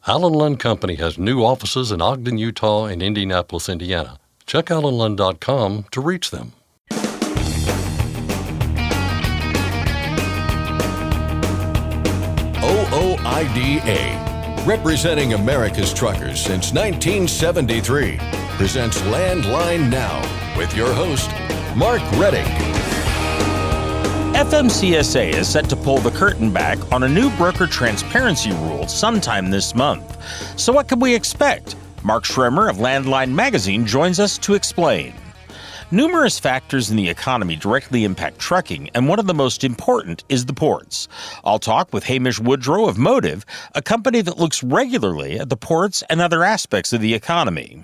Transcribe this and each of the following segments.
Allen Lund Company has new offices in Ogden, Utah and Indianapolis, Indiana. Check allenlund.com to reach them. OOIDA, representing America's truckers since 1973, presents Landline Now with your host, Mark Reddick. FMCSA is set to pull the curtain back on a new broker transparency rule sometime this month. So what can we expect? Mark Schremer of Landline Magazine joins us to explain. Numerous factors in the economy directly impact trucking, and one of the most important is the ports. I'll talk with Hamish Woodrow of Motive, a company that looks regularly at the ports and other aspects of the economy.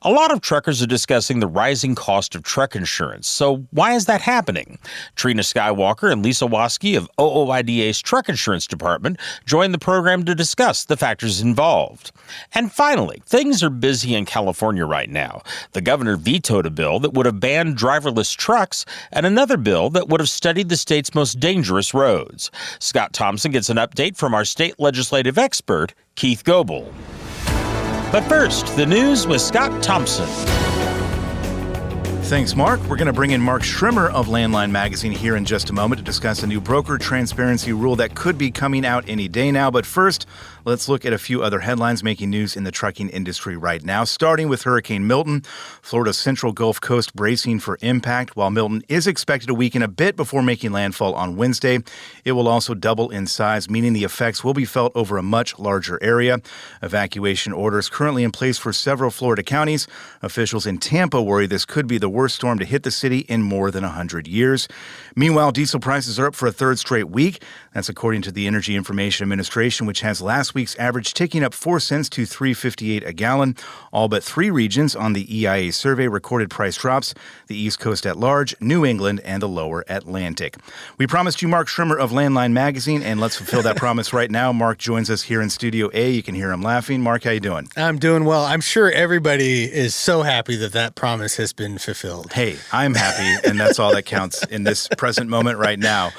A lot of truckers are discussing the rising cost of truck insurance. So why is that happening? Trina Skywalker and Lisa Waskey of OOIDA's Truck Insurance Department joined the program to discuss the factors involved. And finally, things are busy in California right now. The governor vetoed a bill that would have banned driverless trucks and another bill that would have studied the state's most dangerous roads. Scott Thompson gets an update from our state legislative expert, Keith Goebel. But first, the news with Scott Thompson. Thanks, Mark. We're going to bring in Mark Schremer of Landline Magazine here in just a moment to discuss a new broker transparency rule that could be coming out any day now. But first, let's look at a few other headlines making news in the trucking industry right now, starting with Hurricane Milton. Florida's central Gulf Coast bracing for impact. While Milton is expected to weaken a bit before making landfall on Wednesday, it will also double in size, meaning the effects will be felt over a much larger area. Evacuation orders currently in place for several Florida counties. Officials in Tampa worry this could be the worst storm to hit the city in more than 100 years. Meanwhile, diesel prices are up for a third straight week. That's according to the Energy Information Administration, which has last week's average ticking up 4 cents to $3.58 a gallon. All but 3 regions on the EIA survey recorded price drops: the East Coast at large, New England, and the lower Atlantic. We promised you Mark Schremer of Landline Magazine, and let's fulfill that promise right now. Mark joins us here in Studio A. You can hear him laughing. Mark, how you doing? I'm doing well. I'm sure everybody is so happy that promise has been fulfilled. Hey, I'm happy, and that's all that counts in this present moment right now.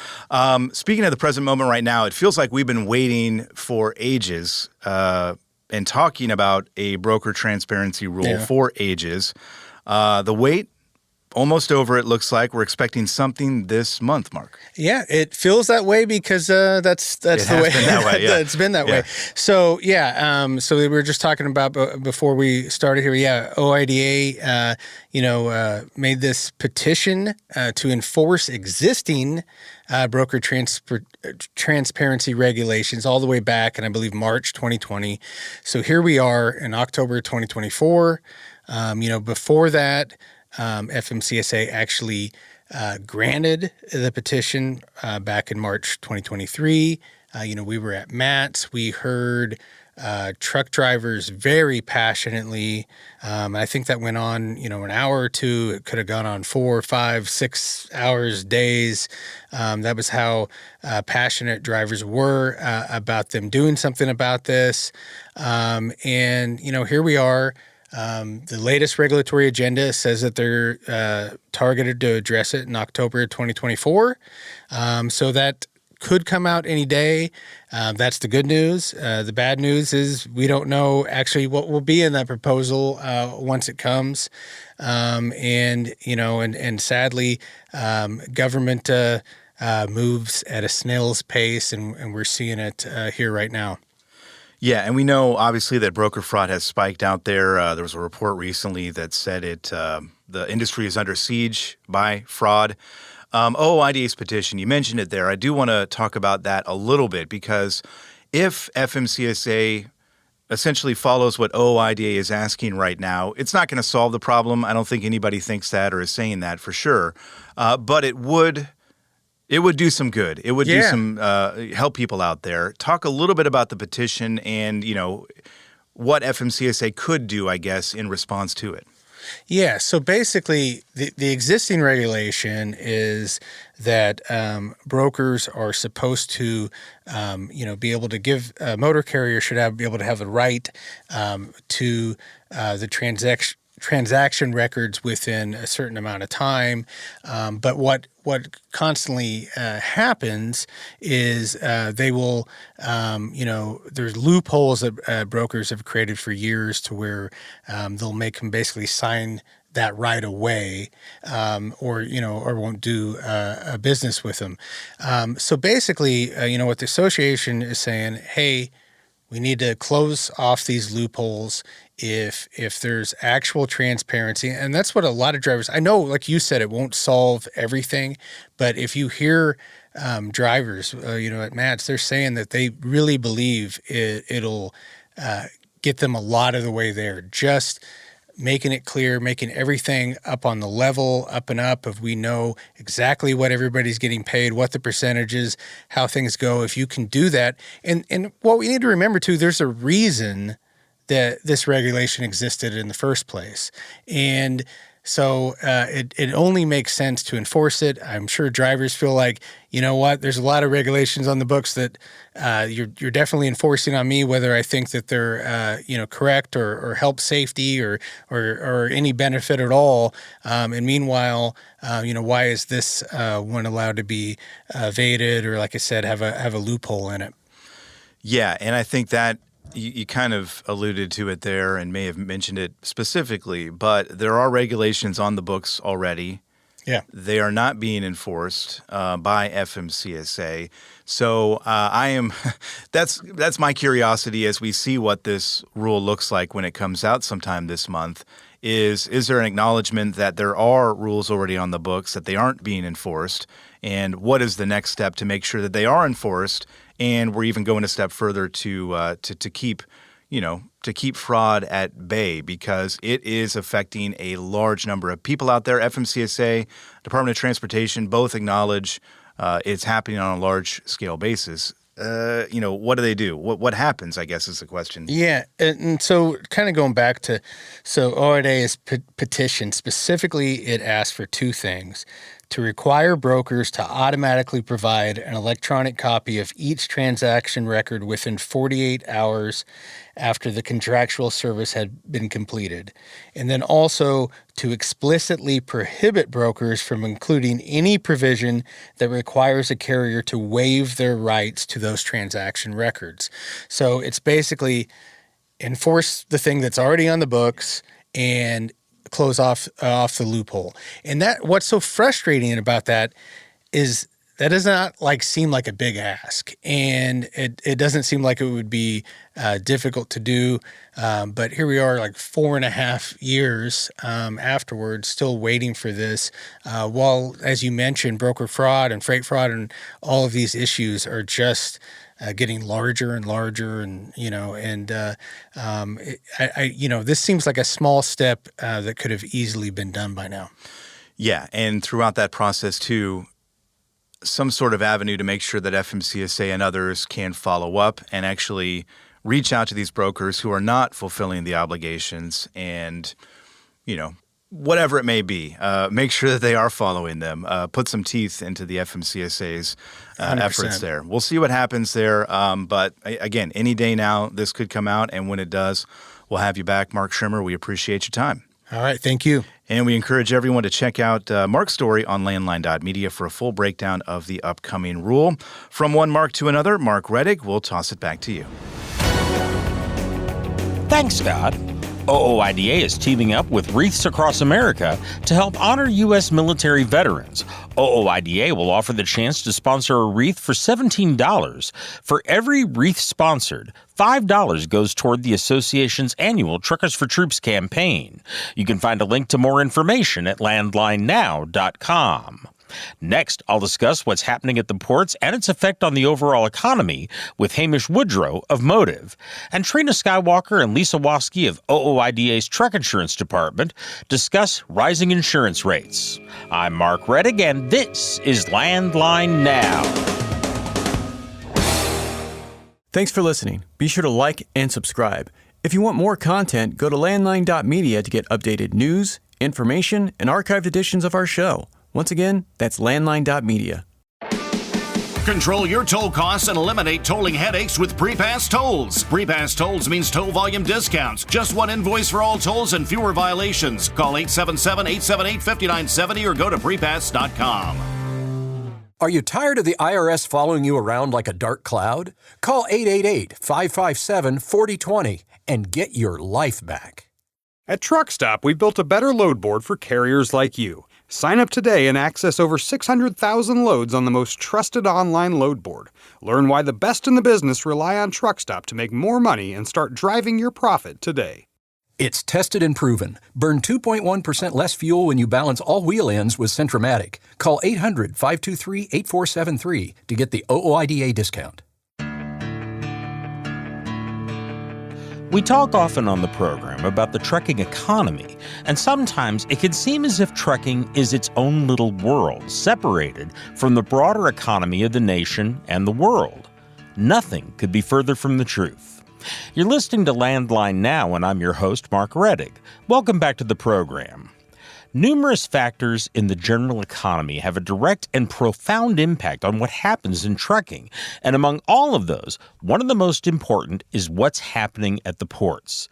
Speaking of the present moment right now, it feels like we've been waiting for ages and talking about a broker transparency rule for ages. The wait, almost over, it looks like. We're expecting something this month, Mark. Yeah, it feels that way because that's the way. Been that way, yeah. It's been that way. So, so we were just talking about before we started here. Yeah, OIDA, made this petition to enforce existing broker transparency regulations all the way back, and I believe March 2020. So here we are in October 2024. Before that, FMCSA actually granted the petition back in March 2023. We were at MATS. We heard truck drivers very passionately. I think that went on, an hour or two. It could have gone on 4, 5, 6 hours, days. That was how passionate drivers were about them doing something about this. Here we are. The latest regulatory agenda says that they're targeted to address it in October 2024. So that could come out any day. That's the good news. The bad news is we don't know actually what will be in that proposal once it comes. And sadly, government moves at a snail's pace, and we're seeing it here right now. Yeah, and we know, obviously, that broker fraud has spiked out there. There was a report recently that said the industry is under siege by fraud. OOIDA's petition, you mentioned it there. I do want to talk about that a little bit, because if FMCSA essentially follows what OOIDA is asking right now, it's not going to solve the problem. I don't think anybody thinks that or is saying that for sure. But it would do some good. It would do some help people out there. Talk a little bit about the petition and, what FMCSA could do, I guess, in response to it. Yeah, so basically the existing regulation is that brokers are supposed to, be able to give a motor carrier should be able to have the right to the transaction records within a certain amount of time. But what what constantly happens is they will, there's loopholes that brokers have created for years to where they'll make them basically sign that right away, or won't do a business with them. So basically, what the association is saying, hey, we need to close off these loopholes if there's actual transparency. And that's what a lot of drivers, I know, like you said, it won't solve everything, but if you hear drivers, at Matt's, they're saying that they really believe it'll get them a lot of the way there. Just making it clear, making everything up on the level, up and up, if we know exactly what everybody's getting paid, what the percentages, how things go. If you can do that, and what we need to remember too, there's a reason that this regulation existed in the first place. And so it only makes sense to enforce it. I'm sure drivers feel like, you know what, there's a lot of regulations on the books that you're definitely enforcing on me, whether I think that they're correct or help safety or any benefit at all. And meanwhile, why is this one allowed to be evaded or, like I said, have a loophole in it? Yeah, and I think that you kind of alluded to it there and may have mentioned it specifically, but there are regulations on the books already. Yeah. They are not being enforced by FMCSA. So that's my curiosity as we see what this rule looks like when it comes out sometime this month. Is there an acknowledgement that there are rules already on the books, that they aren't being enforced? And what is the next step to make sure that they are enforced? And we're even going a step further to keep fraud at bay, because it is affecting a large number of people out there. FMCSA, Department of Transportation, both acknowledge it's happening on a large scale basis. What do they do? What happens, I guess, is the question. Yeah. And so kind of going back to, OIDA's petition, specifically it asked for two things: to require brokers to automatically provide an electronic copy of each transaction record within 48 hours after the contractual service had been completed, and then also to explicitly prohibit brokers from including any provision that requires a carrier to waive their rights to those transaction records. So it's basically enforce the thing that's already on the books and close off the loophole. And that, what's so frustrating about that is that does not seem like a big ask, and it doesn't seem like it would be difficult to do. But here we are, 4.5 years afterwards, still waiting for this. While, as you mentioned, broker fraud and freight fraud and all of these issues are just getting larger and larger, and this seems like a small step that could have easily been done by now. Yeah, and throughout that process too, some sort of avenue to make sure that FMCSA and others can follow up and actually reach out to these brokers who are not fulfilling the obligations, and whatever it may be, make sure that they are following them. Put some teeth into the FMCSA's efforts there. We'll see what happens there. But again, any day now, this could come out. And when it does, we'll have you back. Mark Schrimmer, we appreciate your time. All right. Thank you. And we encourage everyone to check out Mark's story on landline.media for a full breakdown of the upcoming rule. From one Mark to another, Mark Reddick, we'll toss it back to you. Thanks, Scott. OOIDA is teaming up with Wreaths Across America to help honor U.S. military veterans. OOIDA will offer the chance to sponsor a wreath for $17. For every wreath sponsored, $5 goes toward the association's annual Truckers for Troops campaign. You can find a link to more information at landlinenow.com. Next, I'll discuss what's happening at the ports and its effect on the overall economy with Hamish Woodrow of Motive. And Trina Skywalker and Lisa Waskey of OOIDA's Truck Insurance Department discuss rising insurance rates. I'm Mark Reddick, and this is Landline Now. Thanks for listening. Be sure to like and subscribe. If you want more content, go to landline.media to get updated news, information, and archived editions of our show. Once again, that's landline.media. Control your toll costs and eliminate tolling headaches with Prepass Tolls. Prepass Tolls means toll volume discounts. Just one invoice for all tolls and fewer violations. Call 877-878-5970 or go to prepass.com. Are you tired of the IRS following you around like a dark cloud? Call 888-557-4020 and get your life back. At TruckStop, we built a better load board for carriers like you. Sign up today and access over 600,000 loads on the most trusted online load board. Learn why the best in the business rely on TruckStop to make more money and start driving your profit today. It's tested and proven. Burn 2.1% less fuel when you balance all wheel ends with Centromatic. Call 800-523-8473 to get the OOIDA discount. We talk often on the program about the trucking economy, and sometimes it can seem as if trucking is its own little world, separated from the broader economy of the nation and the world. Nothing could be further from the truth. You're listening to Landline Now, and I'm your host, Mark Rettig. Welcome back to the program. Numerous factors in the general economy have a direct and profound impact on what happens in trucking. And among all of those, one of the most important is what's happening at the ports.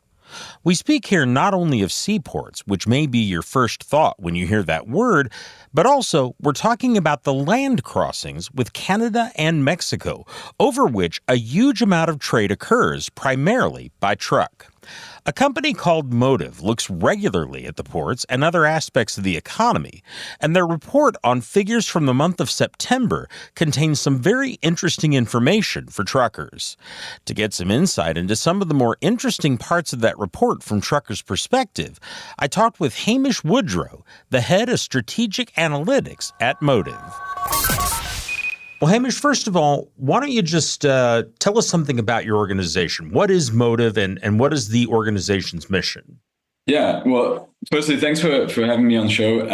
We speak here not only of seaports, which may be your first thought when you hear that word, but also we're talking about the land crossings with Canada and Mexico, over which a huge amount of trade occurs, primarily by truck. A company called Motive looks regularly at the ports and other aspects of the economy, and their report on figures from the month of September contains some very interesting information for truckers. To get some insight into some of the more interesting parts of that report from truckers' perspective, I talked with Hamish Woodrow, the head of strategic analytics at Motive. Well, Hamish, first of all, why don't you just tell us something about your organization? What is Motive and what is the organization's mission? Yeah, well, firstly, thanks for having me on the show.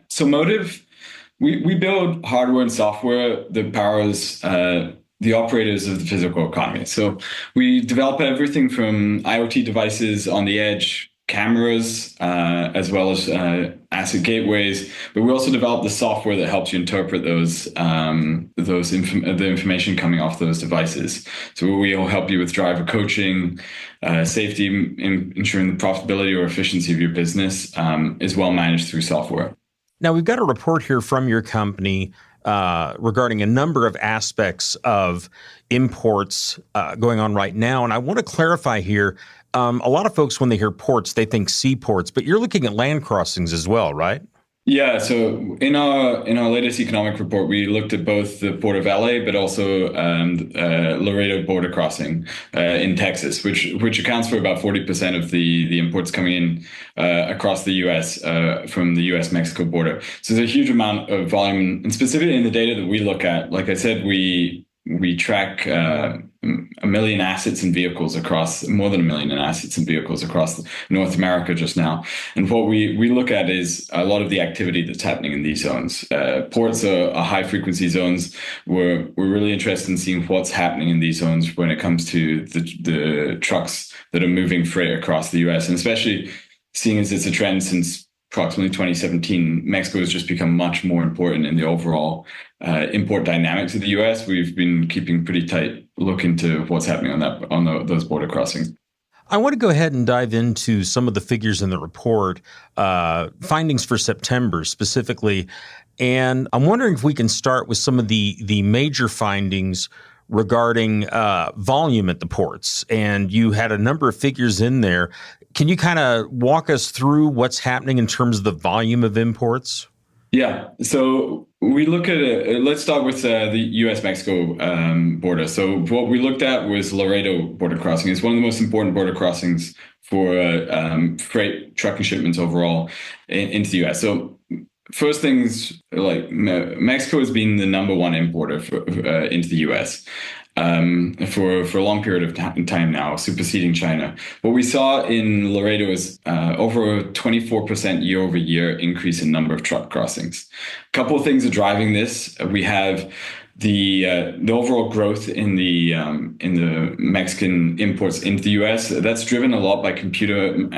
So Motive, we build hardware and software that powers the operators of the physical economy. So we develop everything from IoT devices on the edge, cameras, as well as asset gateways, but we also develop the software that helps you interpret the information coming off those devices. So we'll help you with driver coaching, safety, ensuring the profitability or efficiency of your business is well managed through software. Now, we've got a report here from your company regarding a number of aspects of imports going on right now, and I want to clarify here. A lot of folks, when they hear ports, they think seaports, but you're looking at land crossings as well, right? Yeah. So in our latest economic report, we looked at both the Port of LA, but also Laredo border crossing in Texas, which accounts for about 40% of the imports coming in across the U.S. From the U.S.-Mexico border. So there's a huge amount of volume, and specifically in the data that we look at, like I said, we track 1 million assets and vehicles across, more than 1 million assets and vehicles across North America just now. And what we look at is a lot of the activity that's happening in these zones. Ports are high frequency zones. We're really interested in seeing what's happening in these zones when it comes to the trucks that are moving freight across the US, and especially seeing as it's a trend since approximately 2017, Mexico has just become much more important in the overall import dynamics of the U.S. We've been keeping pretty tight look into what's happening on those border crossings. I want to go ahead and dive into some of the figures in the report, findings for September specifically, and I'm wondering if we can start with some of the major findings regarding volume at the ports. And you had a number of figures in there. Can you kind of walk us through what's happening in terms of the volume of imports? Yeah. So we look at it. Let's start with the U.S.-Mexico border. So what we looked at was Laredo border crossing. It's one of the most important border crossings for freight trucking shipments overall into the U.S. So first things, like Mexico has been the number one importer into the U.S. For a long period of time now, superseding China. What we saw in Laredo is over a 24% year-over-year increase in number of truck crossings. A couple of things are driving this. We have the overall growth in the Mexican imports into the U.S. That's driven a lot by computing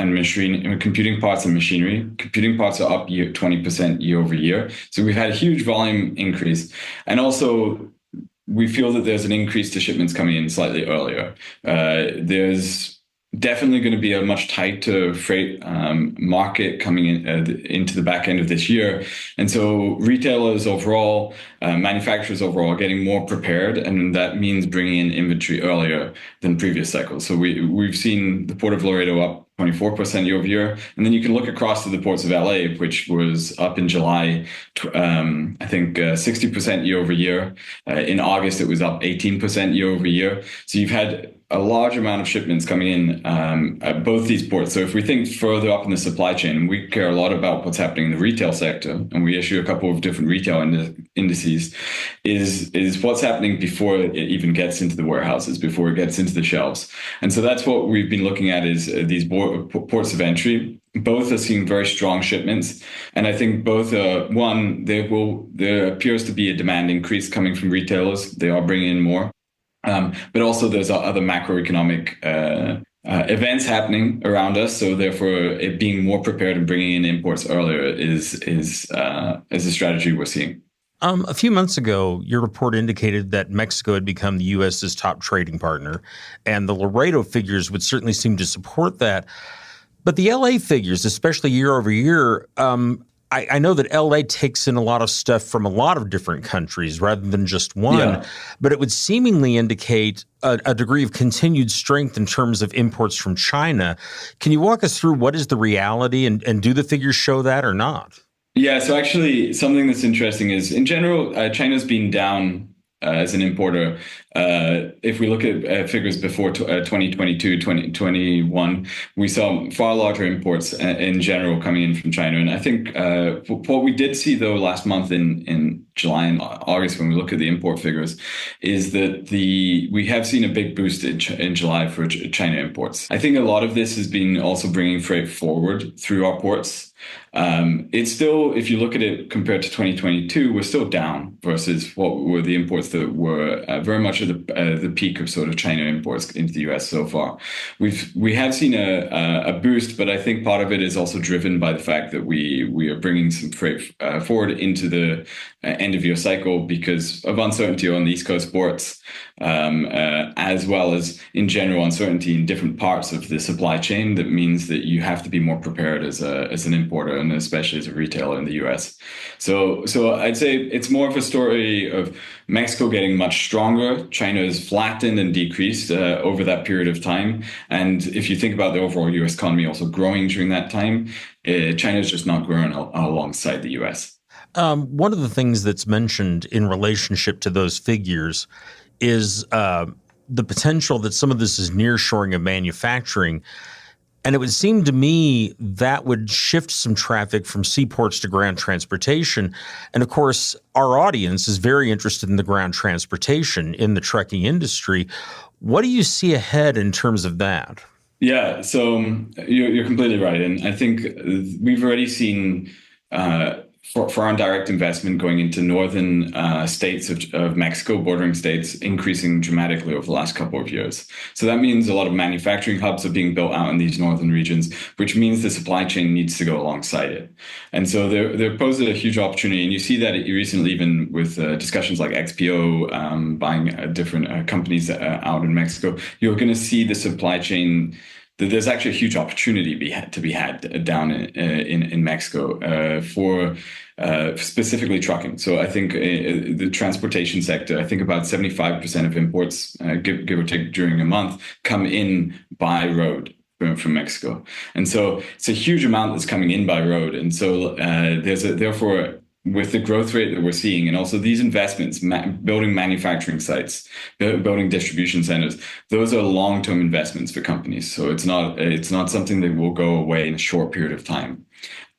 parts and machinery. Computing parts are up 20% year-over-year. So we've had a huge volume increase, and also we feel that there's an increase to shipments coming in slightly earlier. There's definitely going to be a much tighter freight market coming into the back end of this year. And so retailers overall, manufacturers overall are getting more prepared, and that means bringing in inventory earlier than previous cycles. So we've seen the Port of Laredo up 24% year over year. And then you can look across to the ports of LA, which was up in July, I think 60% year over year. In August, it was up 18% year over year. So you've had a large amount of shipments coming in at both these ports. So if we think further up in the supply chain, and we care a lot about what's happening in the retail sector, and we issue a couple of different retail indices, is what's happening before it even gets into the warehouses, before it gets into the shelves. And so that's what we've been looking at, is these ports of entry. Both are seeing very strong shipments. And I think both, one, there appears to be a demand increase coming from retailers. They are bringing in more. But also there's other macroeconomic events happening around us. So therefore, it being more prepared and bringing in imports earlier is a strategy we're seeing. A few months ago, your report indicated that Mexico had become the U.S.'s top trading partner, and the Laredo figures would certainly seem to support that. But the L.A. figures, especially year over year, I know that L.A. takes in a lot of stuff from a lot of different countries rather than just one, but it would seemingly indicate a degree of continued strength in terms of imports from China. Can you walk us through what is the reality, and do the figures show that or not? Yeah, so actually something that's interesting is, in general, China's been down as an importer. If we look at figures before 2022, 2021, we saw far larger imports in general coming in from China. And I think what we did see, though, last month in July and August, when we look at the import figures, is that we have seen a big boost in July for China imports. I think a lot of this has been also bringing freight forward through our ports. It's still, if you look at it compared to 2022, we're still down versus what were the imports that were very much at the peak of sort of China imports into the US so far. We have seen a boost, but I think part of it is also driven by the fact that we are bringing some freight forward into the end of year cycle because of uncertainty on the East Coast ports, as well as in general uncertainty in different parts of the supply chain. That means that you have to be more prepared as an importer, and especially as a retailer in the US. So I'd say it's more of a story of Mexico getting much stronger. China has flattened and decreased over that period of time. And if you think about the overall US economy also growing during that time, China's just not growing alongside the US. One of the things that's mentioned in relationship to those figures is the potential that some of this is nearshoring of manufacturing. And it would seem to me that would shift some traffic from seaports to ground transportation. And of course, our audience is very interested in the ground transportation in the trucking industry. What do you see ahead in terms of that? Yeah, so you're completely right. And I think we've already seen foreign direct investment going into northern states of Mexico, bordering states, increasing dramatically over the last couple of years. So that means a lot of manufacturing hubs are being built out in these northern regions, which means the supply chain needs to go alongside it. And so there poses a huge opportunity. And you see that recently even with discussions like XPO buying different companies out in Mexico. You're going to see the supply chain. There's actually a huge opportunity to be had down in Mexico for specifically trucking. So I think the transportation sector, I think about 75% of imports, give or take during a month, come in by road from Mexico. And so it's a huge amount that's coming in by road. And so therefore, with the growth rate that we're seeing, and also these investments, building manufacturing sites, building distribution centers, those are long-term investments for companies. So it's not something that will go away in a short period of time.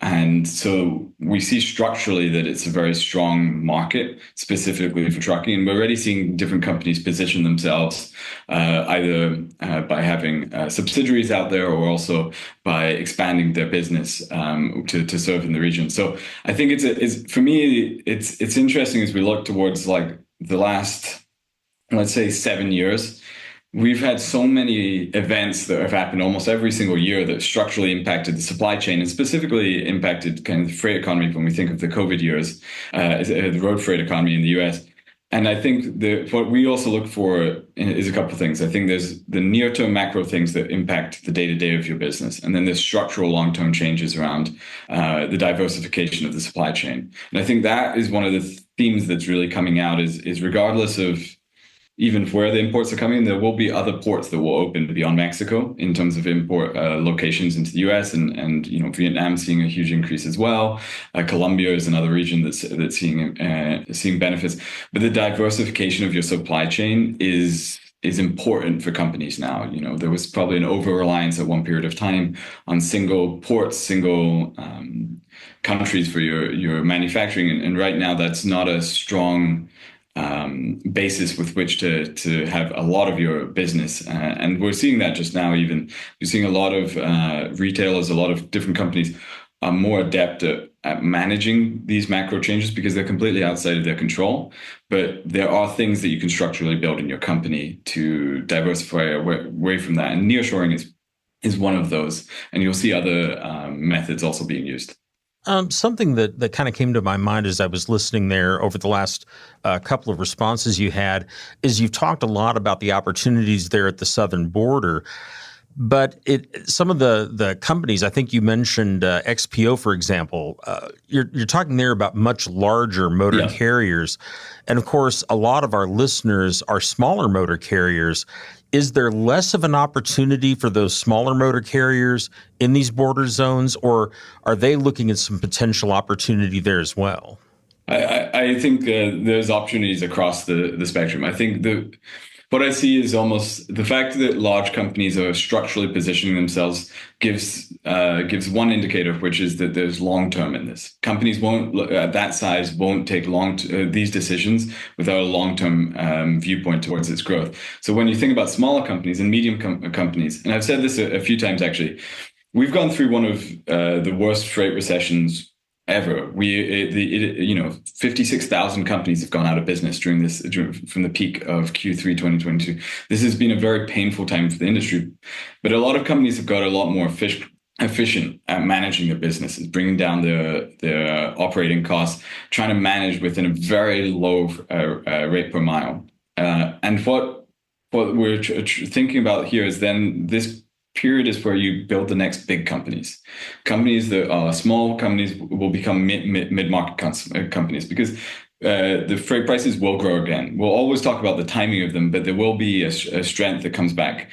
And so we see structurally that it's a very strong market, specifically for trucking. And we're already seeing different companies position themselves either by having subsidiaries out there or also by expanding their business to serve in the region. So I think for me, it's interesting as we look towards like the last, let's say, 7 years. We've had so many events that have happened almost every single year that structurally impacted the supply chain and specifically impacted kind of the freight economy when we think of the COVID years, the road freight economy in the US. And I think what we also look for is a couple of things. I think there's the near-term macro things that impact the day-to-day of your business. And then there's structural long-term changes around the diversification of the supply chain. And I think that is one of the themes that's really coming out is regardless of even where the imports are coming, there will be other ports that will open beyond Mexico in terms of import locations into the U.S. and Vietnam seeing a huge increase as well. Colombia is another region that's seeing benefits. But the diversification of your supply chain is important for companies now. There was probably an over-reliance at one period of time on single ports, single countries for your manufacturing, and right now that's not a strong basis with which to have a lot of your business. And we're seeing that just now even. We're seeing a lot of retailers, a lot of different companies are more adept at managing these macro changes because they're completely outside of their control. But there are things that you can structurally build in your company to diversify away from that. And nearshoring is one of those. And you'll see other methods also being used. Something that kind of came to my mind as I was listening there over the last couple of responses you had is you've talked a lot about the opportunities there at the southern border, but some of the companies, I think you mentioned XPO, for example, you're talking there about much larger motor carriers. And of course, a lot of our listeners are smaller motor carriers. Is there less of an opportunity for those smaller motor carriers in these border zones, or are they looking at some potential opportunity there as well? I think there's opportunities across the spectrum. I think what I see is almost the fact that large companies are structurally positioning themselves gives one indicator, which is that there's long term in this. Companies at that size won't take these decisions without a long term viewpoint towards its growth. So when you think about smaller companies and medium companies, and I've said this a few times actually, we've gone through one of the worst freight recessions ever. 56,000 companies have gone out of business from the peak of Q3 2022. This has been a very painful time for the industry, but a lot of companies have got a lot more efficient at managing their businesses, bringing down their operating costs, trying to manage within a very low rate per mile. And what we're thinking about here is then this period is where you build the next big companies. Companies that are small companies will become mid-market companies because the freight prices will grow again. We'll always talk about the timing of them, but there will be a strength that comes back.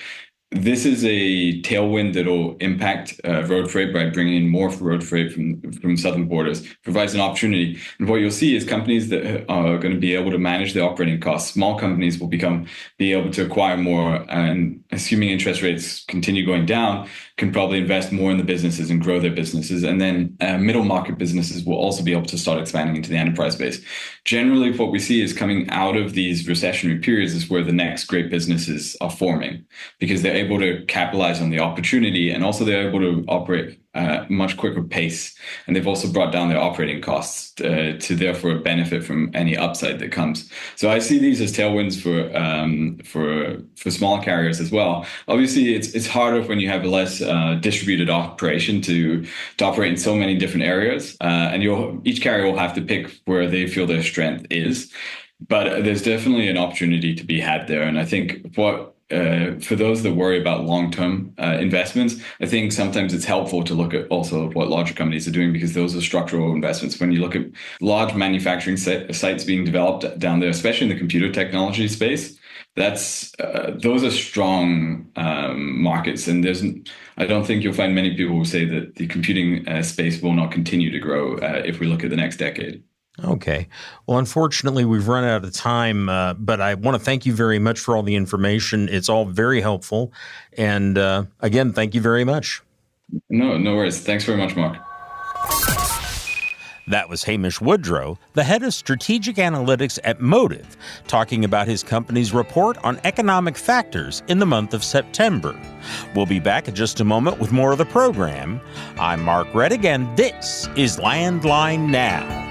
This is a tailwind that will impact road freight by bringing in more road freight from southern borders, provides an opportunity. And what you'll see is companies that are going to be able to manage their operating costs. Small companies will be able to acquire more, and assuming interest rates continue going down, can probably invest more in the businesses and grow their businesses. And then middle market businesses will also be able to start expanding into the enterprise space. Generally, what we see is coming out of these recessionary periods is where the next great businesses are forming because they're able to capitalize on the opportunity, and also they're able to operate at a much quicker pace. And they've also brought down their operating costs to therefore benefit from any upside that comes. So I see these as tailwinds for small carriers as well. Obviously, it's harder when you have a less distributed operation to operate in so many different areas, and each carrier will have to pick where they feel their strength is. But there's definitely an opportunity to be had there, and I think for those that worry about long-term investments, I think sometimes it's helpful to look at also what larger companies are doing because those are structural investments. When you look at large manufacturing sites being developed down there, especially in the computer technology space, those are strong markets. And I don't think you'll find many people who say that the computing space will not continue to grow if we look at the next decade. Okay. Well, unfortunately, we've run out of time, but I want to thank you very much for all the information. It's all very helpful. And again, thank you very much. No worries. Thanks very much, Mark. That was Hamish Woodrow, the head of strategic analytics at Motive, talking about his company's report on economic factors in the month of September. We'll be back in just a moment with more of the program. I'm Mark Rettig, and this is Landline Now.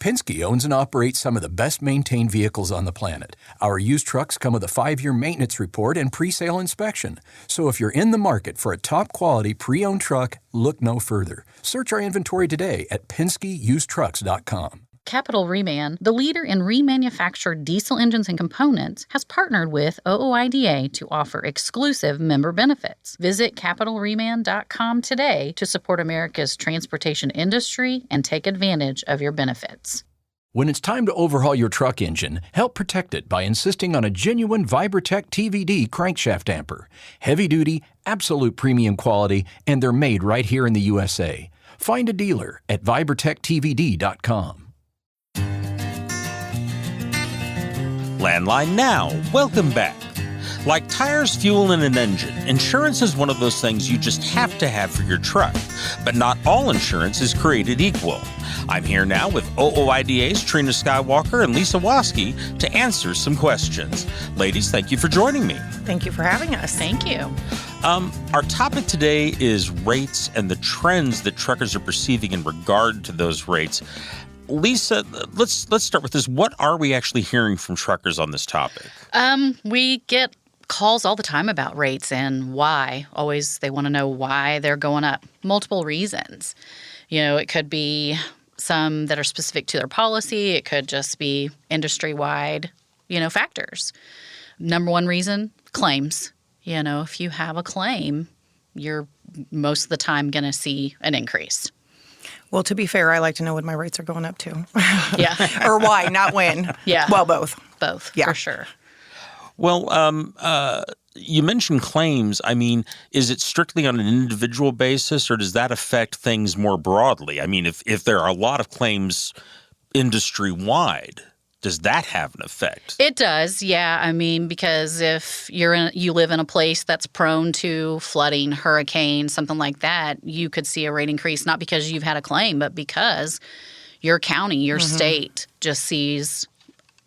Penske owns and operates some of the best-maintained vehicles on the planet. Our used trucks come with a 5-year maintenance report and pre-sale inspection. So if you're in the market for a top-quality pre-owned truck, look no further. Search our inventory today at PenskeUsedTrucks.com. Capital Reman, the leader in remanufactured diesel engines and components, has partnered with OOIDA to offer exclusive member benefits. Visit CapitalReman.com today to support America's transportation industry and take advantage of your benefits. When it's time to overhaul your truck engine, help protect it by insisting on a genuine Vibratech TVD crankshaft damper. Heavy duty, absolute premium quality, and they're made right here in the USA. Find a dealer at VibratechTVD.com. Landline Now, welcome back. Like tires, fuel, and an engine, insurance is one of those things you just have to have for your truck. But not all insurance is created equal. I'm here now with OOIDA's Trina Skywalker and Lisa Waske to answer some questions. Ladies, thank you for joining me. Thank you for having us. Thank you. Our topic today is rates and the trends that truckers are perceiving in regard to those rates. Lisa, let's start with this. What are we actually hearing from truckers on this topic? We get calls all the time about rates and why. Always they want to know why they're going up. Multiple reasons. It could be some that are specific to their policy. It could just be industry-wide, factors. Number one reason, claims. If you have a claim, you're most of the time going to see an increase. Well, to be fair, I like to know when my rates are going up to. Yeah. Or why, not when. Yeah. Well, both. Both, yeah. For sure. Well, you mentioned claims. I mean, is it strictly on an individual basis, or does that affect things more broadly? I mean, if there are a lot of claims industry-wide, does that have an effect? It does, yeah. I mean, because if you live in a place that's prone to flooding, hurricane, something like that, you could see a rate increase, not because you've had a claim, but because your county, your state just sees,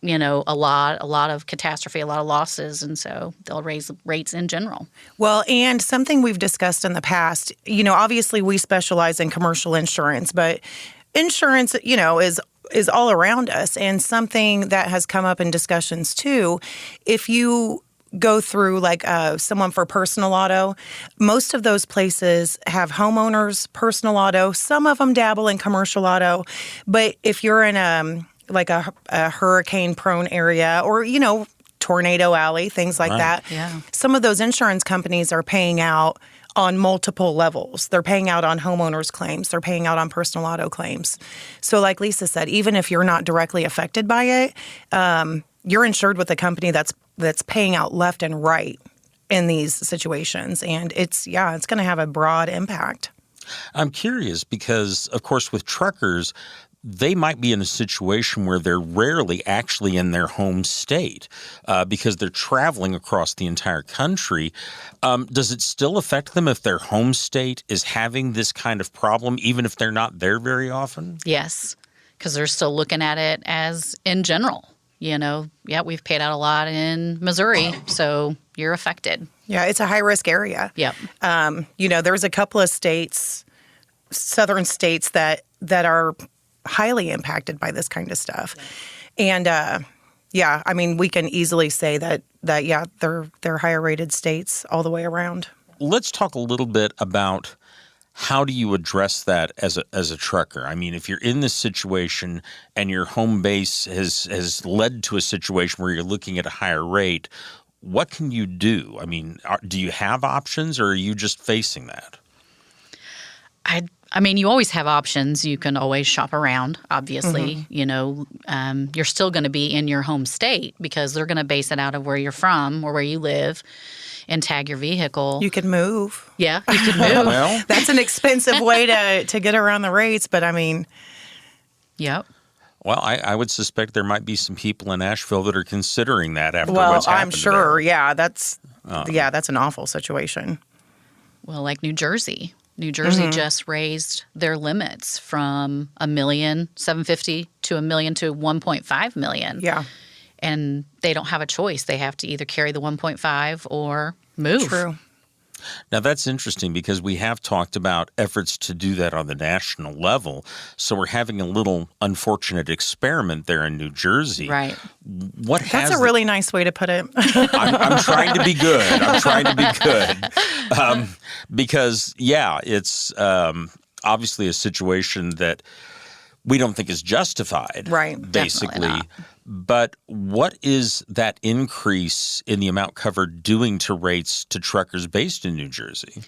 a lot of catastrophe, a lot of losses, and so they'll raise rates in general. Well, and something we've discussed in the past, obviously we specialize in commercial insurance, but insurance, is all around us, and something that has come up in discussions too. If you go through like someone for personal auto, most of those places have homeowners, personal auto. Some of them dabble in commercial auto, but if you're in a hurricane-prone area or tornado alley, things like that, some of those insurance companies are paying out on multiple levels. They're paying out on homeowners claims. They're paying out on personal auto claims. So like Lisa said, even if you're not directly affected by it, you're insured with a company that's paying out left and right in these situations. And it's going to have a broad impact. I'm curious because, of course, with truckers, they might be in a situation where they're rarely actually in their home state because they're traveling across the entire country. Does it still affect them if their home state is having this kind of problem, even if they're not there very often? Yes, because they're still looking at it as in general. We've paid out a lot in Missouri, so you're affected. Yeah, it's a high-risk area. Yep. There's a couple of states, southern states, that are highly impacted by this kind of stuff. And I mean, we can easily say that they're higher rated states all the way around. Let's talk a little bit about how do you address that as a trucker? I mean, if you're in this situation and your home base has led to a situation where you're looking at a higher rate, what can you do? I mean, do you have options, or are you just facing that? I mean, you always have options. You can always shop around, obviously. You're still going to be in your home state because they're going to base it out of where you're from or where you live and tag your vehicle. You can move. Yeah, you can move. Well, that's an expensive way to get around the rates, but I mean. Yep. Well, I would suspect there might be some people in Asheville that are considering that after well, what's happened I'm sure. there. Yeah, that's an awful situation. Well, like New Jersey. New Jersey just raised their limits from $1,750,000 to $1 million to $1.5 million. Yeah. And they don't have a choice. They have to either carry the 1.5 or move. True. Now, that's interesting because we have talked about efforts to do that on the national level. So we're having a little unfortunate experiment there in New Jersey. Right. That's a really nice way to put it. I'm trying to be good. I'm trying to be good. Because, yeah, it's obviously a situation that we don't think is justified. Right. Basically. But what is that increase in the amount covered doing to rates to truckers based in New Jersey?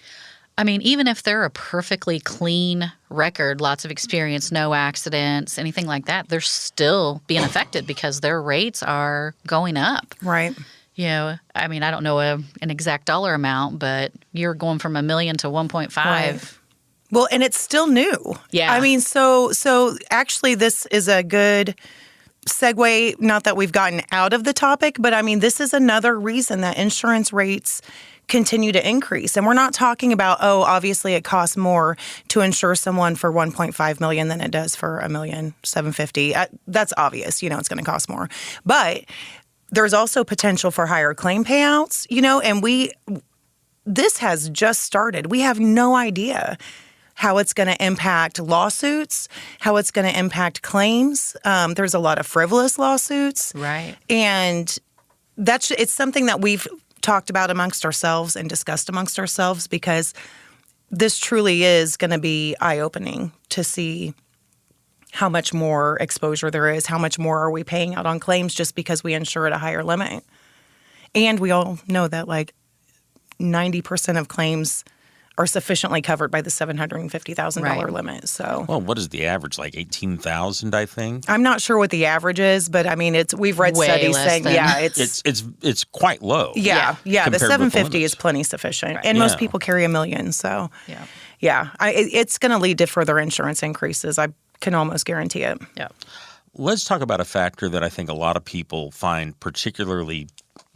I mean, even if they're a perfectly clean record, lots of experience, no accidents, anything like that, they're still being affected because their rates are going up. Right. You know, I mean, I don't know an exact dollar amount, but you're going from $1 million to 1.5. Right. Well, and it's still new. Yeah. I mean, so actually this is a good segue, not that we've gotten out of the topic, but I mean, this is another reason that insurance rates continue to increase. And we're not talking about, obviously it costs more to insure someone for $1.5 million than it does for $1,750,000. That's obvious, it's going to cost more. But there's also potential for higher claim payouts, and this has just started. We have no idea how it's going to impact lawsuits, how it's going to impact claims. There's a lot of frivolous lawsuits. Right. And it's something that we've talked about amongst ourselves and discussed amongst ourselves because this truly is going to be eye-opening to see how much more exposure there is, how much more are we paying out on claims just because we insure at a higher limit. And we all know that 90% of claims are sufficiently covered by the $750,000 limit. So, well, what is the average? Like $18,000, I think. I'm not sure what the average is, but I mean, we've read Way studies less saying, than- it's quite low. Yeah. The compared with 750 is plenty sufficient, Right. and most Yeah. people carry $1 million. So, Yeah. it's going to lead to further insurance increases. I can almost guarantee it. Yeah. Let's talk about a factor that I think a lot of people find particularly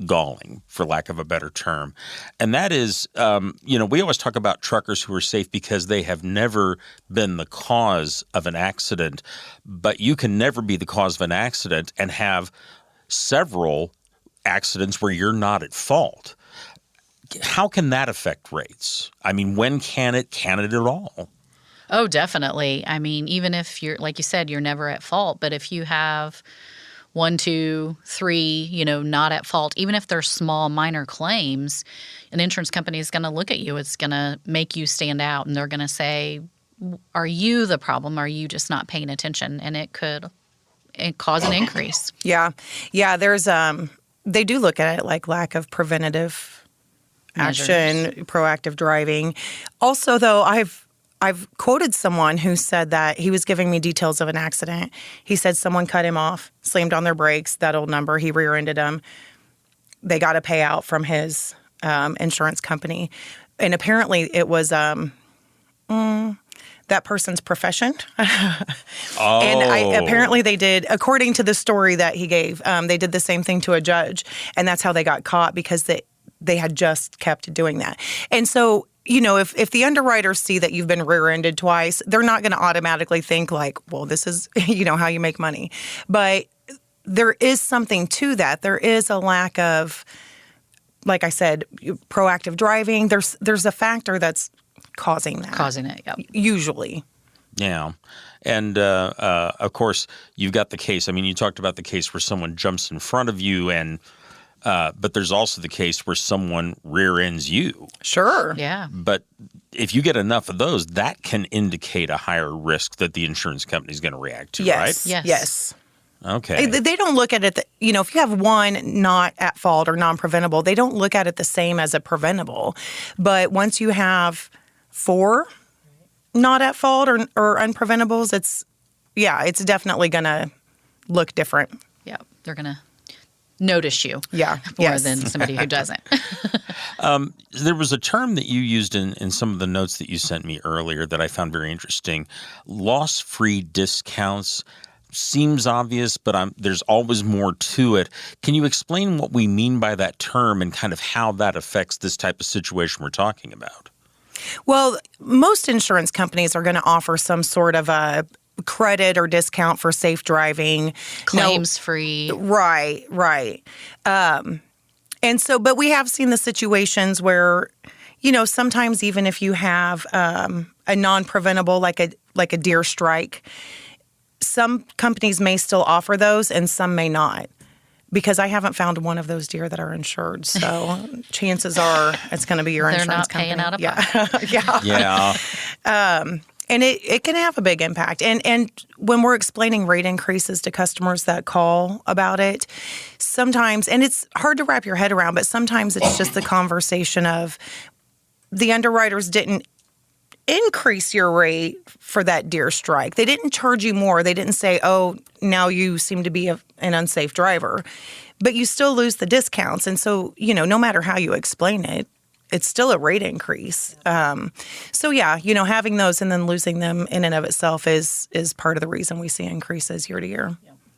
galling, for lack of a better term. And that is, we always talk about truckers who are safe because they have never been the cause of an accident. But you can never be the cause of an accident and have several accidents where you're not at fault. How can that affect rates? I mean, when can it at all? Oh, definitely. I mean, even if you're, like you said, you're never at fault, but if you have 1, 2, 3, not at fault, even if they're small, minor claims, an insurance company is going to look at you. It's going to make you stand out, and they're going to say, are you the problem? Are you just not paying attention? And it could cause an increase. Yeah. There's they do look at it like lack of preventative action, proactive driving. Also, though, I've quoted someone who said that he was giving me details of an accident. He said someone cut him off, slammed on their brakes, that old number, he rear-ended him. They got a payout from his insurance company. And apparently it was that person's profession. And apparently they did, according to the story that he gave, they did the same thing to a judge. And that's how they got caught, because they had just kept doing that. And so, if the underwriters see that you've been rear-ended twice, they're not going to automatically think like, well, this is, how you make money. But there is something to that. There is a lack of, like I said, proactive driving. There's a factor that's causing that. Causing it, yeah. Usually. Yeah. And, of course, you've got the case. I mean, you talked about the case where someone jumps in front of you but there's also the case where someone rear ends you. Sure. Yeah. But if you get enough of those, that can indicate a higher risk that the insurance company is going to react to, right? Yes. Okay. They don't look at it, if you have one not at fault or non-preventable, they don't look at it the same as a preventable. But once you have 4 not at fault or unpreventables, it's definitely going to look different. Yeah. They're going to notice you more than somebody who doesn't. There was a term that you used in some of the notes that you sent me earlier that I found very interesting. Loss-free discounts seems obvious, but there's always more to it. Can you explain what we mean by that term and kind of how that affects this type of situation we're talking about? Well, most insurance companies are going to offer some sort of a credit or discount for safe driving. Claims free. Right. And so, but we have seen the situations where, sometimes even if you have a non-preventable, like a deer strike, some companies may still offer those and some may not. Because I haven't found one of those deer that are insured, so chances are it's going to be your insurance company. They're not paying out of pocket. Yeah. And it can have a big impact. And when we're explaining rate increases to customers that call about it, sometimes, and it's hard to wrap your head around, but sometimes it's just the conversation of the underwriters didn't increase your rate for that deer strike. They didn't charge you more. They didn't say, oh, now you seem to be an unsafe driver. But you still lose the discounts. And so, no matter how you explain it, it's still a rate increase. Having those and then losing them in and of itself is part of the reason we see increases year to year.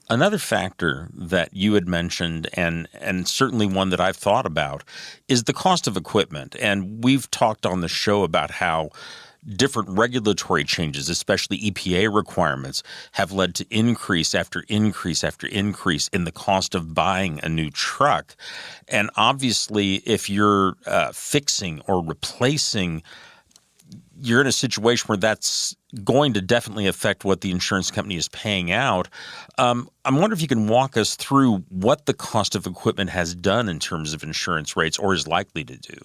Another factor that you had mentioned, and certainly one that I've thought about, is the cost of equipment. And we've talked on the show about how different regulatory changes, especially EPA requirements, have led to increase after increase after increase in the cost of buying a new truck. And obviously, if you're fixing or replacing, you're in a situation where that's going to definitely affect what the insurance company is paying out. I'm wondering if you can walk us through what the cost of equipment has done in terms of insurance rates or is likely to do.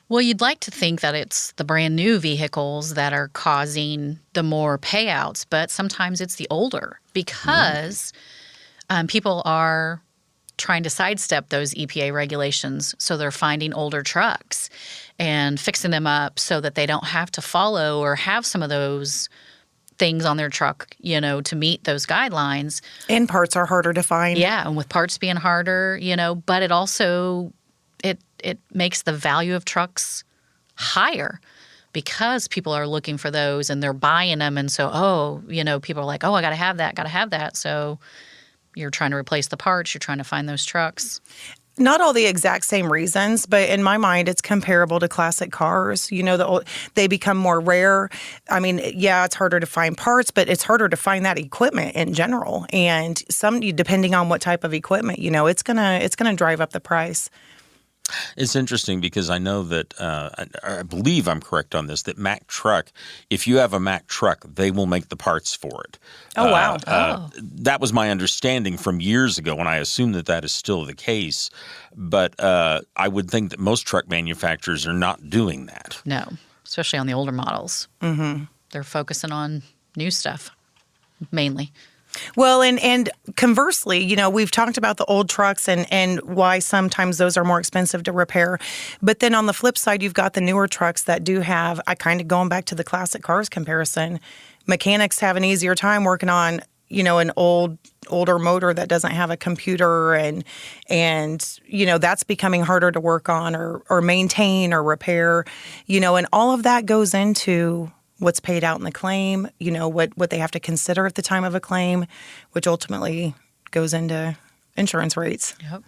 Well, you'd like to think that it's the brand new vehicles that are causing the more payouts, but sometimes it's the older because people are trying to sidestep those EPA regulations. So they're finding older trucks and fixing them up so that they don't have to follow or have some of those things on their truck, to meet those guidelines. And parts are harder to find. Yeah, and with parts being harder, but it also it makes the value of trucks higher because people are looking for those and they're buying them. And so, people are like, oh, I got to have that. So you're trying to replace the parts. You're trying to find those trucks. Not all the exact same reasons, but in my mind, it's comparable to classic cars. They become more rare. I mean, yeah, it's harder to find parts, but it's harder to find that equipment in general. And depending on what type of equipment, it's gonna drive up the price. It's interesting because I know that, I believe I'm correct on this, that Mack Truck, if you have a Mack Truck, they will make the parts for it. Oh, wow. That was my understanding from years ago, and I assume that is still the case. But I would think that most truck manufacturers are not doing that. No, especially on the older models. Mm-hmm. They're focusing on new stuff, mainly. Well, and conversely, we've talked about the old trucks and why sometimes those are more expensive to repair. But then on the flip side, you've got the newer trucks that do have, going back to the classic cars comparison, mechanics have an easier time working on, an older motor that doesn't have a computer and that's becoming harder to work on or maintain or repair, and all of that goes into what's paid out in the claim, what they have to consider at the time of a claim, which ultimately goes into insurance rates. Yep.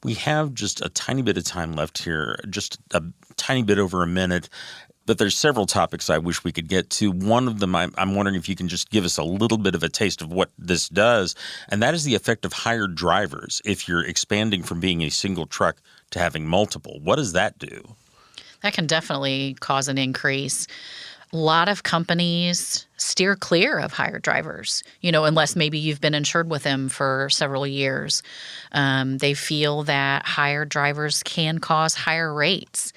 We have just a tiny bit of time left here, just a tiny bit over a minute, but there's several topics I wish we could get to. One of them, I'm wondering if you can just give us a little bit of a taste of what this does, and that is the effect of hired drivers if you're expanding from being a single truck to having multiple. What does that do? That can definitely cause an increase. A lot of companies steer clear of hired drivers, unless maybe you've been insured with them for several years. They feel that hired drivers can cause higher rates.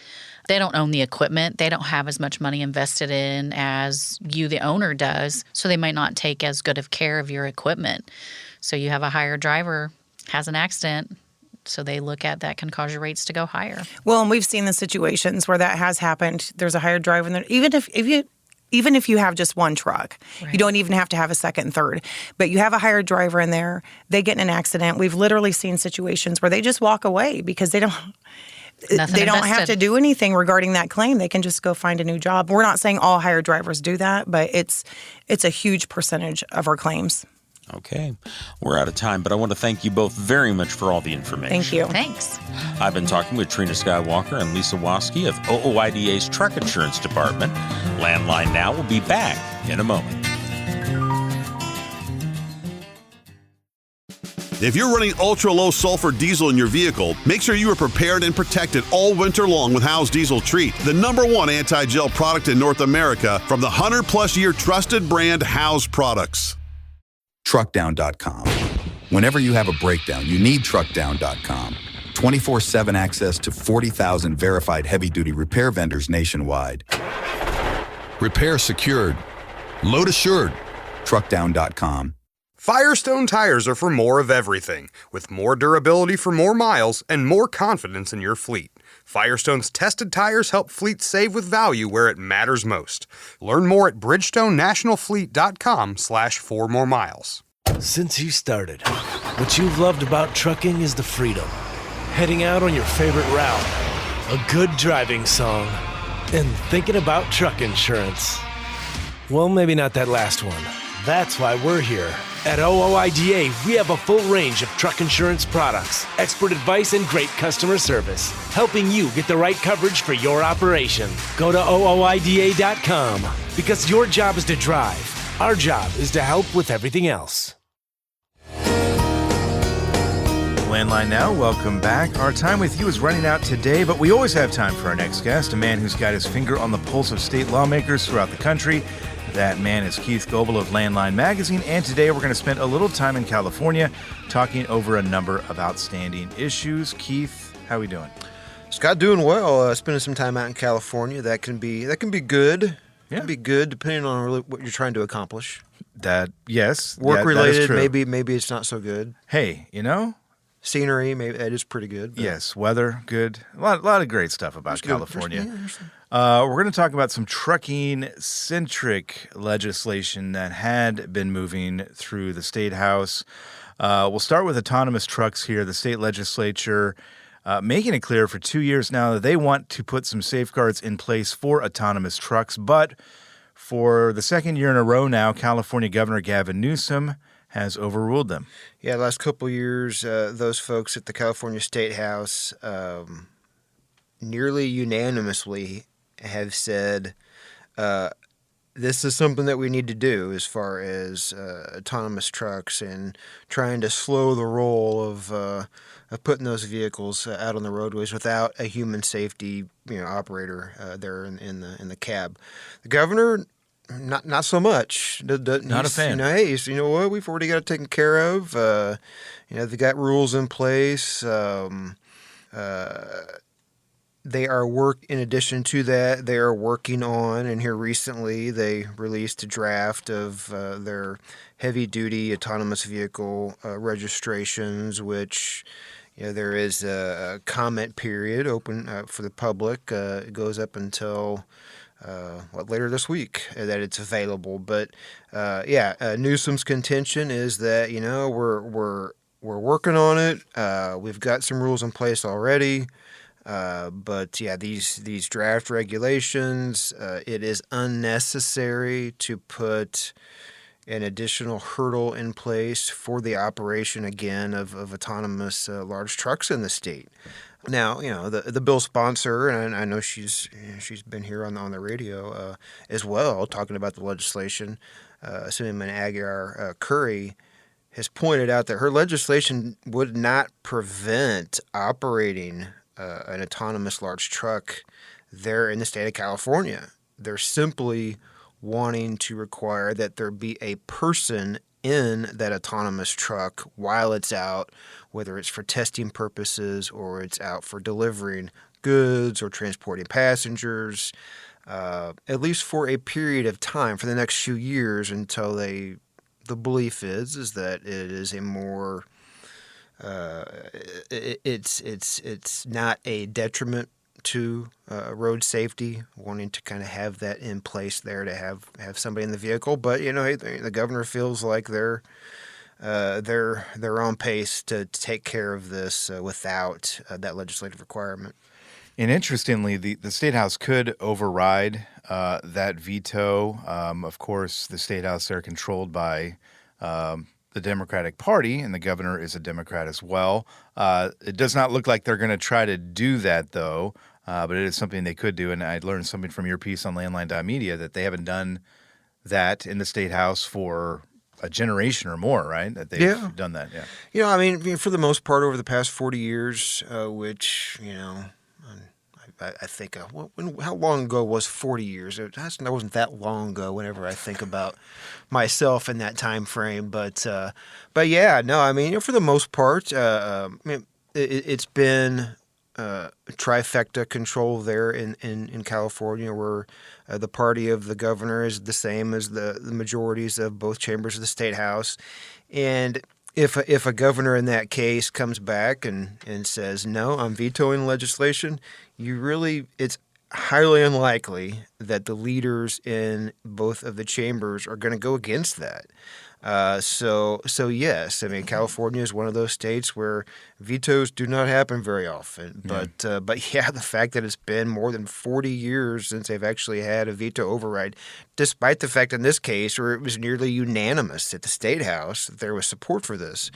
They don't own the equipment. They don't have as much money invested in as you, the owner, does. So they might not take as good of care of your equipment. So you have a hired driver, has an accident. So they look at that can cause your rates to go higher. Well, and we've seen the situations where that has happened. There's a hired driver in there. Even if you have just one truck, right. You don't even have to have a second and third. But you have a hired driver in there. They get in an accident. We've literally seen situations where they just walk away because they don't have to do anything regarding that claim. They can just go find a new job. We're not saying all hired drivers do that, but it's a huge percentage of our claims. Okay. We're out of time, but I want to thank you both very much for all the information. Thank you. Thanks. I've been talking with Trina Skywalker and Lisa Waskey of OOIDA's Truck Insurance Department. Landline Now will be back in a moment. If you're running ultra-low sulfur diesel in your vehicle, make sure you are prepared and protected all winter long with Howes Diesel Treat, the #1 anti-gel product in North America from the 100-plus-year trusted brand Howes Products. Truckdown.com. Whenever you have a breakdown, you need Truckdown.com. 24/7 access to 40,000 verified heavy-duty repair vendors nationwide. Repair secured. Load assured. Truckdown.com. Firestone tires are for more of everything, with more durability for more miles and more confidence in your fleet. Firestone's tested tires help fleets save with value where it matters most. Learn more at bridgestonenationalfleet.com/4moremiles. Since you started, what you've loved about trucking is the freedom. Heading out on your favorite route, a good driving song, and thinking about truck insurance. Well, maybe not that last one. That's why we're here. At OOIDA, we have a full range of truck insurance products, expert advice, and great customer service, helping you get the right coverage for your operation. Go to OOIDA.com, because your job is to drive. Our job is to help with everything else. Landline now, welcome back. Our time with you is running out today, but we always have time for our next guest, a man who's got his finger on the pulse of state lawmakers throughout the country. That man is Keith Goebel of Landline Magazine, and today we're going to spend a little time in California talking over a number of outstanding issues. Keith, how are we doing? Scott, doing well. Spending some time out in California. That can be good. Yeah. Can be good depending on really what you're trying to accomplish. Yes. Work related, that is maybe true. it's not so good. Hey, scenery, maybe that is pretty good. Yes, weather, good. A lot of great stuff about California. We're going to talk about some trucking-centric legislation that had been moving through the State House. We'll start with autonomous trucks here. The state legislature making it clear for 2 years now that they want to put some safeguards in place for autonomous trucks. But for the second year in a row now, California Governor Gavin Newsom has overruled them. Yeah, the last couple of years, those folks at the California State House nearly unanimously have said this is something that we need to do as far as autonomous trucks and trying to slow the roll of putting those vehicles out on the roadways without a human safety operator there in the cab. The governor, not so much. Not a fan. He's you know what, we've already got it taken care of. They got rules in place. They are in addition to that, they are working on, and here recently they released a draft of their heavy-duty autonomous vehicle registrations, which there is a comment period open for the public. It goes up until later this week that it's available. But Newsom's contention is that we're working on it. We've got some rules in place already. These draft regulations, it is unnecessary to put an additional hurdle in place for the operation, again, of autonomous large trucks in the state. Now, the bill sponsor, and I know she's been here on the radio as well, talking about the legislation, Assemblyman Aguilar Curry, has pointed out that her legislation would not prevent operating an autonomous large truck there in the state of California. They're simply wanting to require that there be a person in that autonomous truck while it's out, whether it's for testing purposes or it's out for delivering goods or transporting passengers, at least for a period of time for the next few years until the belief is that it is a more it's not a detriment to road safety, wanting to kind of have that in place there to have somebody in the vehicle. But the governor feels like they're on pace to take care of this without that legislative requirement. And interestingly, the State House could override that veto. Of course, the State House, they're controlled by the Democratic Party, and the governor is a Democrat as well. It does not look like they're going to try to do that, though, but it is something they could do. And I learned something from your piece on landline.media that they haven't done that in the State House for a generation or more, right? That they've done that. Yeah. You know, I mean, for the most part, over the past 40 years, which, you know, I think, how long ago was 40 years? That wasn't that long ago. Whenever I think about myself in that time frame, but yeah, no, I mean, you know, for the most part, I mean, it's been trifecta control there in California, where the party of the governor is the same as the majorities of both chambers of the state house, and if a governor in that case comes back and says, no, I'm vetoing legislation, it's highly unlikely that the leaders in both of the chambers are going to go against that. So yes, I mean, California is one of those states where vetoes do not happen very often. But yeah, the fact that it's been more than 40 years since they've actually had a veto override, despite the fact in this case where it was nearly unanimous at the state house that there was support for this.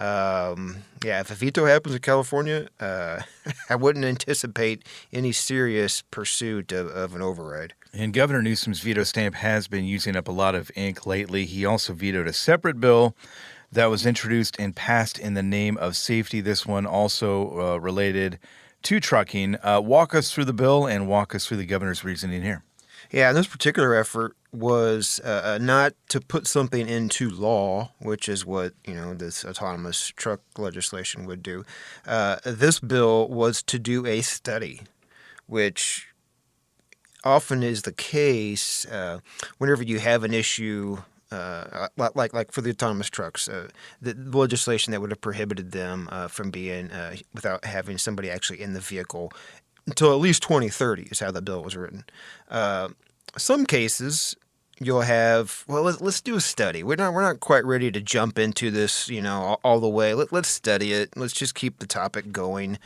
If a veto happens in California, I wouldn't anticipate any serious pursuit of an override. And Governor Newsom's veto stamp has been using up a lot of ink lately. He also vetoed a separate bill that was introduced and passed in the name of safety. This one also related to trucking. Walk us through the bill and walk us through the governor's reasoning here. Yeah, and this particular effort was not to put something into law, which is what, you know, this autonomous truck legislation would do. This bill was to do a study, which often is the case whenever you have an issue like for the autonomous trucks, the legislation that would have prohibited them from being without having somebody actually in the vehicle until at least 2030 is how the bill was written. Some cases you'll have, well, let's do a study. We're not quite ready to jump into this, you know, all the way. Let's study it. Let's just keep the topic going.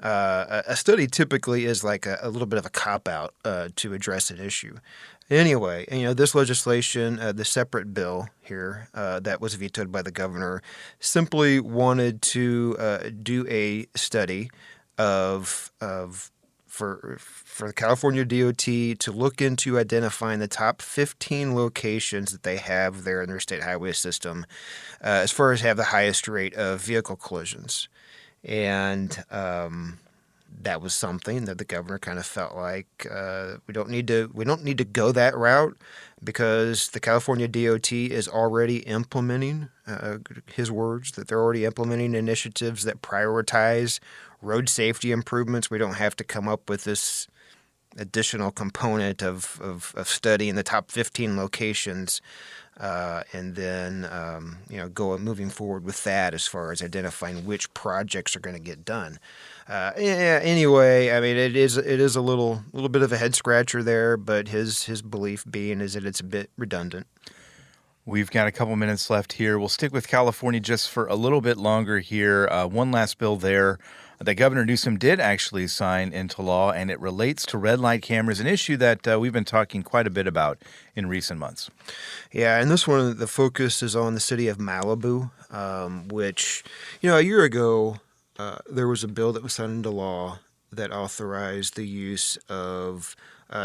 A study typically is like a little bit of a cop-out to address an issue. Anyway, you know, this legislation, the separate bill here that was vetoed by the governor, simply wanted to do a study for the California DOT to look into identifying the top 15 locations that they have there in their state highway system as far as have the highest rate of vehicle collisions. And that was something that the governor kind of felt like we don't need to go that route because the California DOT is already implementing, his words, that they're already implementing initiatives that prioritize road safety improvements. We don't have to come up with this additional component of studying the top 15 locations and then moving forward with that as far as identifying which projects are going to get done. Anyway, I mean, it is a little bit of a head scratcher there, but his belief being is that it's a bit redundant. We've got a couple minutes left here. We'll stick with California just for a little bit longer here. One last bill there that Governor Newsom did actually sign into law, and it relates to red light cameras, an issue that we've been talking quite a bit about in recent months. Yeah, and this one, the focus is on the city of Malibu, which, you know, a year ago, there was a bill that was signed into law that authorized the use of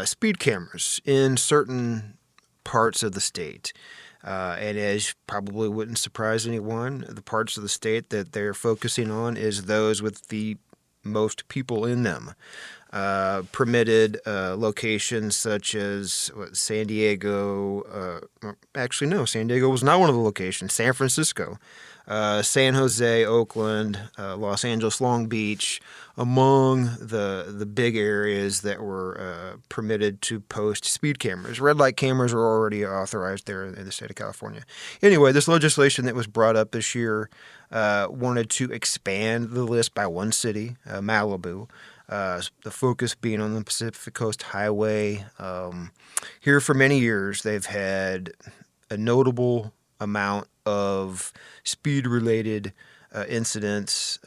speed cameras in certain parts of the state. And as probably wouldn't surprise anyone, the parts of the state that they're focusing on is those with the most people in them. Permitted locations such as San Diego. Actually, no, San Diego was not one of the locations. San Francisco, San Jose, Oakland, Los Angeles, Long Beach, among the big areas that were permitted to post speed cameras. Red light cameras are already authorized there in the state of California. Anyway, this legislation that was brought up this year wanted to expand the list by one city, Malibu. The focus being on the Pacific Coast Highway. Here for many years, they've had a notable amount of speed-related incidents,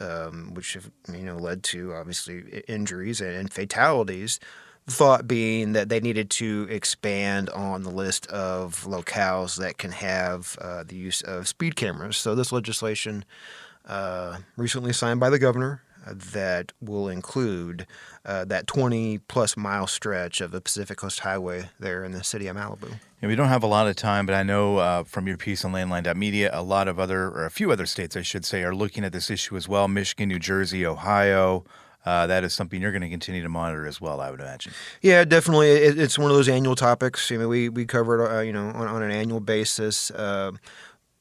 which have led to obviously injuries and fatalities. The thought being that they needed to expand on the list of locales that can have the use of speed cameras. So this legislation, recently signed by the governor, that will include that 20-plus mile stretch of the Pacific Coast Highway there in the city of Malibu. Yeah, we don't have a lot of time, but I know from your piece on landline.media, a few other states, I should say, are looking at this issue as well. Michigan, New Jersey, Ohio. That is something you're going to continue to monitor as well, I would imagine. Yeah, definitely. It's one of those annual topics. I mean, we cover it, on an annual basis.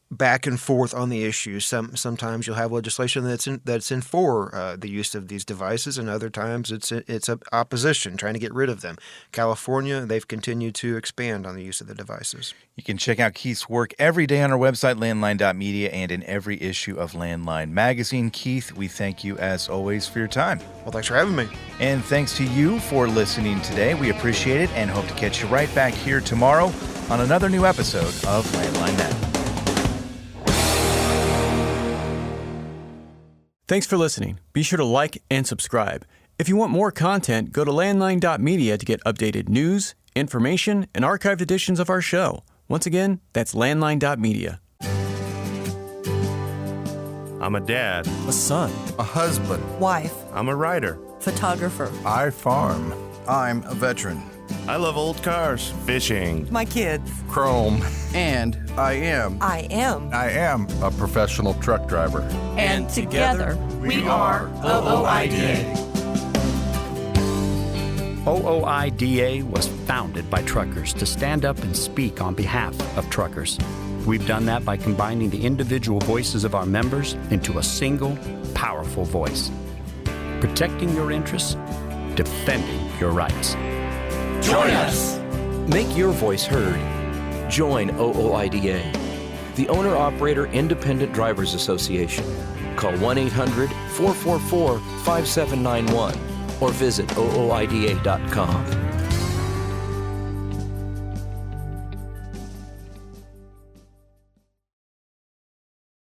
Back and forth on the issue. Sometimes you'll have legislation that's in for the use of these devices, and other times it's opposition, trying to get rid of them. California, they've continued to expand on the use of the devices. You can check out Keith's work every day on our website, landline.media, and in every issue of Landline Magazine. Keith, we thank you as always for your time. Well, thanks for having me. And thanks to you for listening today. We appreciate it and hope to catch you right back here tomorrow on another new episode of Landline Now. Thanks for listening. Be sure to like and subscribe. If you want more content, go to landline.media to get updated news, information, and archived editions of our show. Once again, that's landline.media. I'm a dad. A son. A husband. Wife. I'm a writer. Photographer. I farm. I'm a veteran. I love old cars. Fishing. My kids. Chrome. And I am a professional truck driver. And together we are OOIDA. OOIDA was founded by truckers to stand up and speak on behalf of truckers. We've done that by combining the individual voices of our members into a single, powerful voice. Protecting your interests, defending your rights. Join us! Make your voice heard. Join OOIDA, the Owner-Operator Independent Drivers Association. Call 1-800-444-5791 or visit OOIDA.com.